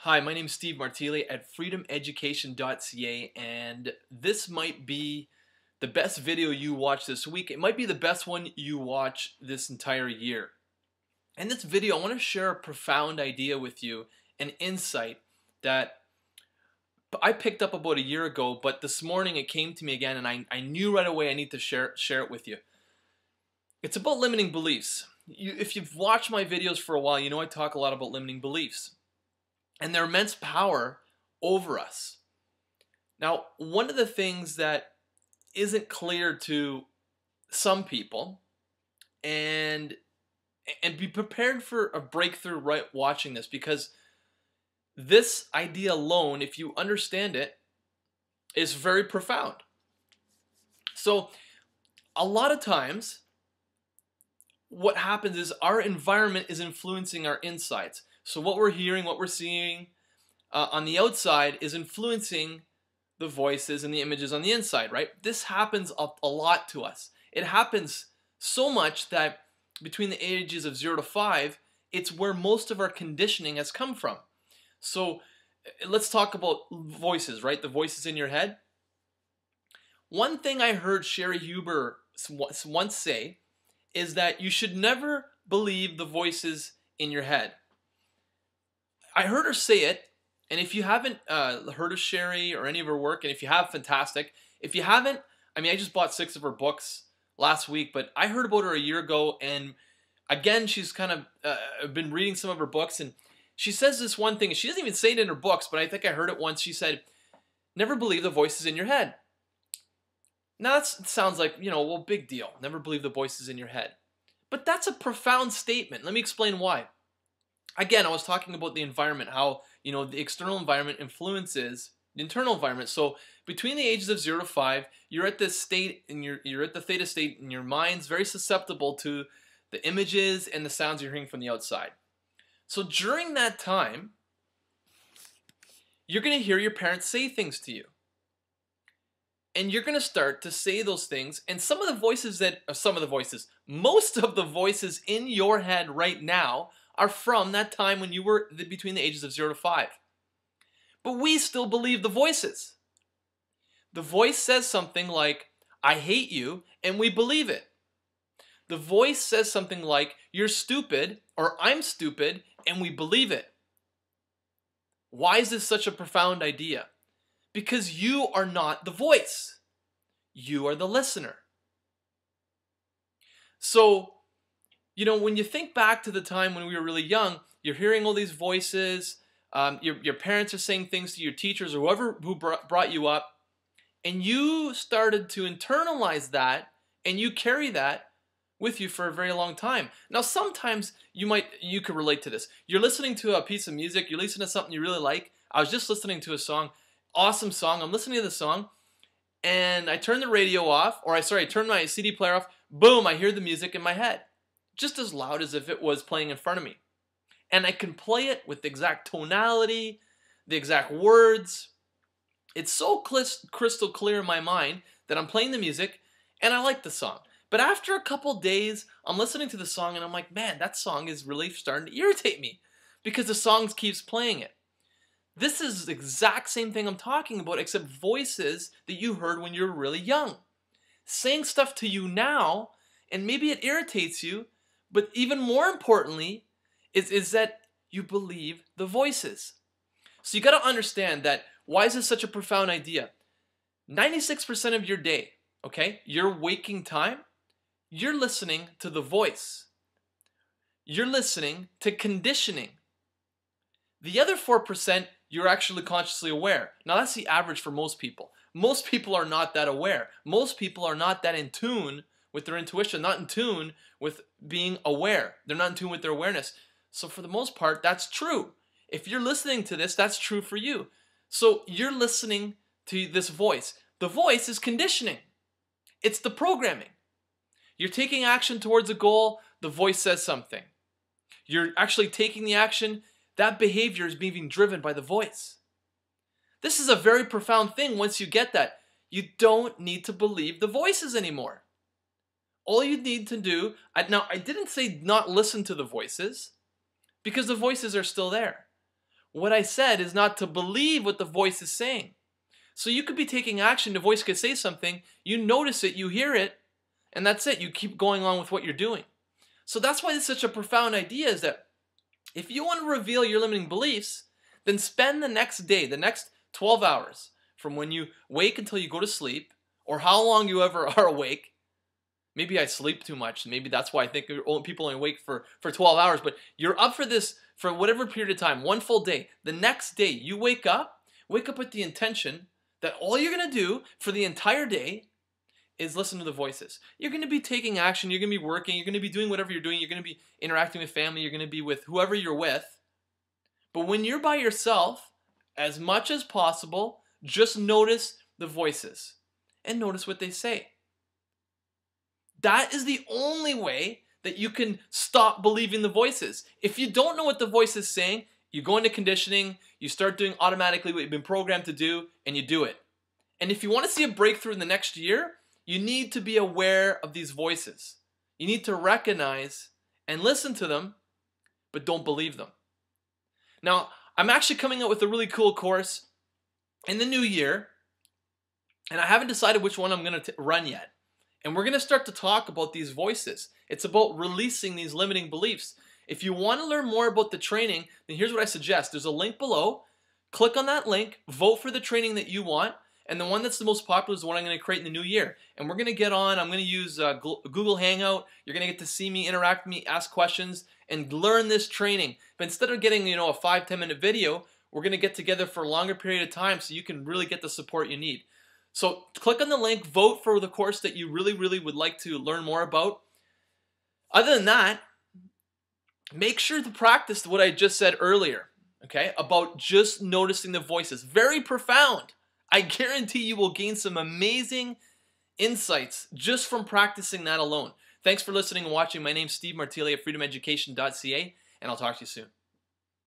Hi, my name is Steve Martile at freedomeducation.ca, and this might be the best video you watch this week. It might be the best one you watch this entire year. In this video, I want to share a profound idea with you, an insight that I picked up about a year ago, but this morning it came to me again, and I knew right away I need to share it with you. It's about limiting beliefs. If you've watched my videos for a while, you know I talk a lot about limiting beliefs and their immense power over us. Now, one of the things that isn't clear to some people, and be prepared for a breakthrough right watching this, because this idea alone, if you understand it, is very profound. So a lot of times what happens is our environment is influencing our insides. So what we're hearing, what we're seeing on the outside is influencing the voices and the images on the inside, right? This happens a lot to us. It happens so much that between the ages of 0 to 5, it's where most of our conditioning has come from. So let's talk about voices, right? The voices in your head. One thing I heard Sherry Huber once say is that you should never believe the voices in your head. I heard her say it, and if you haven't heard of Sherry or any of her work, and if you have, fantastic. If you haven't, I mean, I just bought 6 of her books last week, but I heard about her a year ago, and again, she's kind of been reading some of her books, and she says this one thing, and she doesn't even say it in her books, but I think I heard it once. She said, never believe the voices in your head. Now that sounds like, well, big deal. Never believe the voices in your head. But that's a profound statement. Let me explain why. Again, I was talking about the environment, how, the external environment influences the internal environment. So between the ages of 0 to 5, you're at this state, and you're at the theta state, and your mind's very susceptible to the images and the sounds you're hearing from the outside. So during that time, you're going to hear your parents say things to you. And you're going to start to say those things, and most of the voices in your head right now are from that time when you were between the ages of 0 to 5. But we still believe the voices. The voice says something like, I hate you, and we believe it. The voice says something like, you're stupid, or I'm stupid, and we believe it. Why is this such a profound idea? Because you are not the voice. You are the listener. So, when you think back to the time when we were really young, you're hearing all these voices, your parents are saying things to your teachers or whoever who brought you up, and you started to internalize that, and you carry that with you for a very long time. Now, sometimes you could relate to this. You're listening to a piece of music, you're listening to something you really like. I was just listening to a song, awesome song. I'm listening to the song, and I turn the radio off, I turn my CD player off. Boom, I hear the music in my head, just as loud as if it was playing in front of me. And I can play it with the exact tonality, the exact words. It's so crystal clear in my mind that I'm playing the music, and I like the song. But after a couple days, I'm listening to the song, and I'm like, man, that song is really starting to irritate me because the song keeps playing it. This is the exact same thing I'm talking about, except voices that you heard when you were really young. Saying stuff to you now, and maybe it irritates you, but even more importantly, is that you believe the voices. So you got to understand that, why is this such a profound idea? 96% of your day, okay, your waking time, you're listening to the voice. You're listening to conditioning. The other 4%, you're actually consciously aware. Now, that's the average for most people. Most people are not that aware. Most people are not that in tune with their intuition, not in tune with being aware. They're not in tune with their awareness. So for the most part, that's true. If you're listening to this, that's true for you. So you're listening to this voice. The voice is conditioning. It's the programming. You're taking action towards a goal, the voice says something. You're actually taking the action, that behavior is being driven by the voice. This is a very profound thing once you get that. You don't need to believe the voices anymore. All you need to do, now I didn't say not listen to the voices, because the voices are still there. What I said is not to believe what the voice is saying. So you could be taking action, the voice could say something, you notice it, you hear it, and that's it. You keep going on with what you're doing. So that's why it's such a profound idea, is that if you want to reveal your limiting beliefs, then spend the next day, the next 12 hours, from when you wake until you go to sleep, or how long you ever are awake. Maybe I sleep too much. Maybe that's why I think people only wake for 12 hours. But you're up for this for whatever period of time, one full day. The next day, you wake up with the intention that all you're going to do for the entire day is listen to the voices. You're going to be taking action. You're going to be working. You're going to be doing whatever you're doing. You're going to be interacting with family. You're going to be with whoever you're with. But when you're by yourself, as much as possible, just notice the voices and notice what they say. That is the only way that you can stop believing the voices. If you don't know what the voice is saying, you go into conditioning, you start doing automatically what you've been programmed to do, and you do it. And if you want to see a breakthrough in the next year, you need to be aware of these voices. You need to recognize and listen to them, but don't believe them. Now, I'm actually coming out with a really cool course in the new year, and I haven't decided which one I'm going to run yet. And we're going to start to talk about these voices. It's about releasing these limiting beliefs. If you want to learn more about the training, then here's what I suggest. There's a link below. Click on that link, vote for the training that you want, and the one that's the most popular is the one I'm going to create in the new year. And we're going to get on, I'm going to use Google Hangout. You're going to get to see me, interact with me, ask questions, and learn this training. But instead of getting, a 5-10 minute video, we're going to get together for a longer period of time so you can really get the support you need. So click on the link, vote for the course that you really, really would like to learn more about. Other than that, make sure to practice what I just said earlier, okay, about just noticing the voices. Very profound. I guarantee you will gain some amazing insights just from practicing that alone. Thanks for listening and watching. My name's Steve Martile at freedomeducation.ca, and I'll talk to you soon.